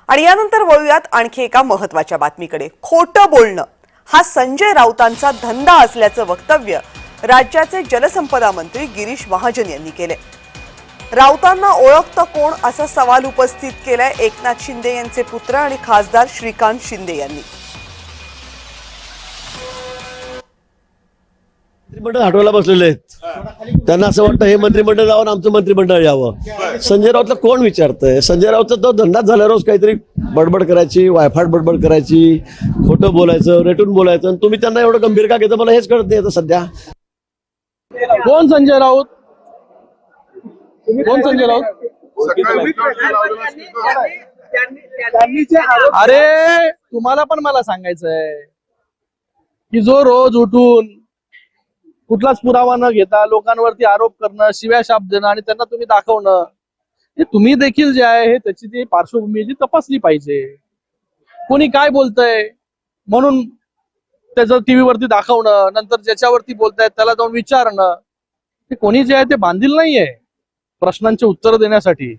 आणि यानंतर वळूयात आणखी एका महत्त्वाच्या बातमीकडे। खोटं बोलणं हा संजय राऊतांचा धंदा असल्याचं वक्तव्य राज्याचे जलसंपदा मंत्री गिरीश महाजन यांनी केले। राऊतांना ओळखतं कोण असा सवाल उपस्थित केलाय एकनाथ शिंदे यांचे पुत्र आणि खासदार श्रीकांत शिंदे यांनी। मंत्रिमंडळ हटवायला बसलेले आहेत, त्यांना असं वाटतं हे मंत्रिमंडळ जावं आमचं मंत्रिमंडळ यावं। संजय राऊतला कोण विचारतंय? संजय राऊतचा तो धंदाच झाला, रोज काहीतरी बडबड करायची, वायफाट बडबड करायची, खोटं बोलायचं, रेटून बोलायचं। आणि तुम्ही त्यांना एवढं गंभीर का घेता मला हेच कळत नाही आता सध्या। कोण संजय राऊत? कोण संजय राऊत? अरे तुम्हाला पण मला सांगायचंय की जो रोज उठून कुठलाच पुरावा न घेता लोकांवरती आरोप करणं, शिव्या शाप देणं आणि त्यांना तुम्ही दाखवणं, हे तुम्ही देखील जे आहे त्याची ती पार्श्वभूमी जी तपासली पाहिजे। कोणी काय बोलतंय म्हणून त्याचं टीव्हीवरती दाखवणं, नंतर ज्याच्यावरती बोलतायत त्याला जाऊन विचारणं, ते कोणी जे आहे ते बांधील नाहीये प्रश्नांची उत्तर देण्यासाठी।